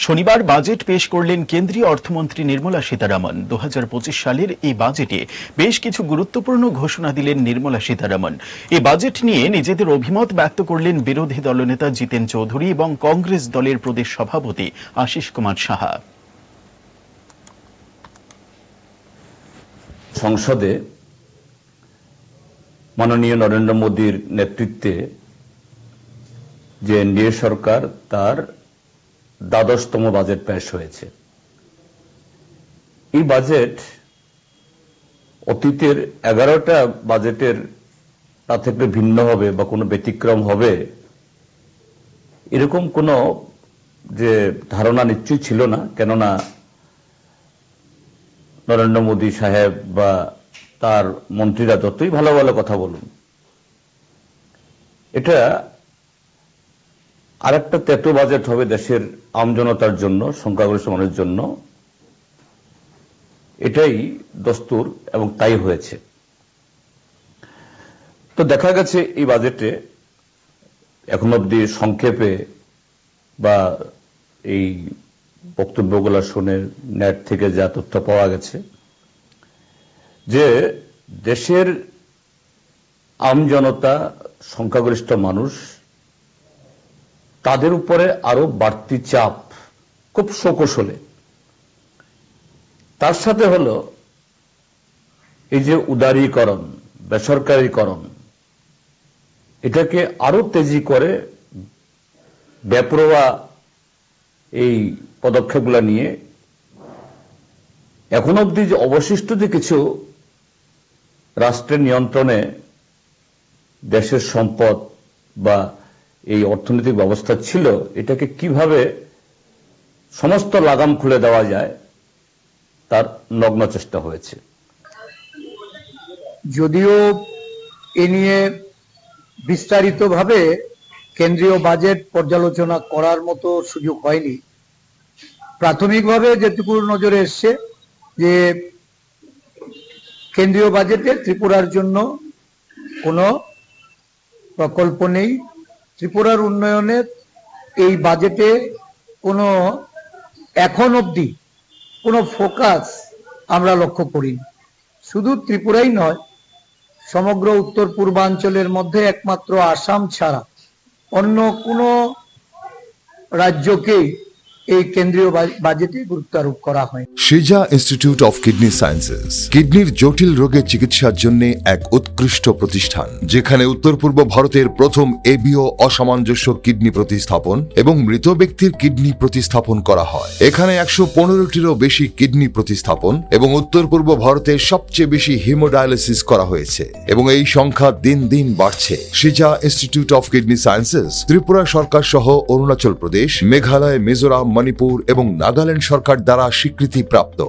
শনিবার বাজেট পেশ করলেন কেন্দ্রীয় অর্থমন্ত্রী নির্মলা সীতারামন। 2025 সালের এই বাজেটে বেশ কিছু গুরুত্বপূর্ণ ঘোষণা দিলেন নির্মলা সীতারামন। এই বাজেট নিয়ে নিজেদের অভিমত ব্যক্ত করলেন বিরোধী দলনেতা জিতেন চৌধুরী এবং কংগ্রেস দলের প্রদেশ সভাপতি আশিস কুমার সাহা। সংসদে মাননীয় নরেন্দ্র মোদীর নেতৃত্বে যে এনডিএ সরকার তার দ্বাদশতম বাজেট পেশ হয়েছে। এই বাজেট অতীতের 11টা বাজেটের তা থেকে ভিন্ন হবে বা কোনো ব্যতিক্রম হবে এরকম কোনো যে ধারণা নিশ্চয়ই ছিল না, কেননা নরেন্দ্র মোদী সাহেব বা তার মন্ত্রীরা যতই ভালো ভালো কথা বলুন, এটা আরেকটা তেতো বাজেট হবে দেশের আমজনতার জন্য, সংখ্যাগরিষ্ঠ মানুষের জন্য। এটাই দস্তুর এবং তাই হয়েছে। তো দেখা গেছে এই বাজেটে এখন অব্দি সংক্ষেপে বা এই বক্তব্যগুলো শুনে নেট থেকে যা তথ্য পাওয়া গেছে যে দেশের আমজনতা, সংখ্যাগরিষ্ঠ মানুষ, তাদের উপরে আরো বাড়তি চাপ খুব সকৌশলে। তার সাথে হলো এই যে উদারীকরণ, বেসরকারীকরণ, এটাকে আরো তেজি করে বেপরোয়া এই পদক্ষেপগুলো নিয়ে এখন অবধি যে অবশিষ্ট যে কিছু রাষ্ট্রের নিয়ন্ত্রণে দেশের সম্পদ বা এই অর্থনৈতিক ব্যবস্থা ছিল, এটাকে কিভাবে সমস্ত লাগাম খুলে দেওয়া যায় তার নগ্ন চেষ্টা হয়েছে। যদিও এ নিয়ে বিস্তারিতভাবে কেন্দ্রীয় বাজেট পর্যালোচনা করার মতো সুযোগ হয়নি, প্রাথমিকভাবে যেটুকু নজরে এসছে যে কেন্দ্রীয় বাজেটে ত্রিপুরার জন্য কোনো প্রকল্প নেই। ত্রিপুরার উন্নয়নের এই বাজেটে কোনো এখন অবধি কোনো ফোকাস আমরা লক্ষ্য করিনি। শুধু ত্রিপুরাই নয়, সমগ্র উত্তর পূর্বাঞ্চলের মধ্যে একমাত্র আসাম ছাড়া অন্য কোনো রাজ্যকেই এই কেন্দ্রীয় বাজেটে গুরুত্ব আরোপ করা হয়। সিজা ইনস্টিটিউট অফ কিডনি সায়েন্সেস কিডনির জটিল রোগের চিকিৎসার জন্য এক উৎকৃষ্ট প্রতিষ্ঠান, যেখানে উত্তর পূর্ব ভারতের প্রথম এবিও অসামঞ্জস্য কিডনি প্রতিস্থাপন এবং মৃত ব্যক্তির কিডনি প্রতিস্থাপন করা হয়। এখানে 115টিরও বেশি কিডনি প্রতিস্থাপন এবং উত্তর পূর্ব ভারতের সবচেয়ে বেশি হিমোডায়ালিসিস করা হয়েছে এবং এই সংখ্যা দিন দিন বাড়ছে। সিজা Institute of Kidney Sciences Tripura সরকার সহ অরুণাচল প্রদেশ, মেঘালয়, মিজোরাম, মণিপুর এবং নাগাল্যান্ড সরকার দ্বারা স্বীকৃতিপ্রাপ্ত।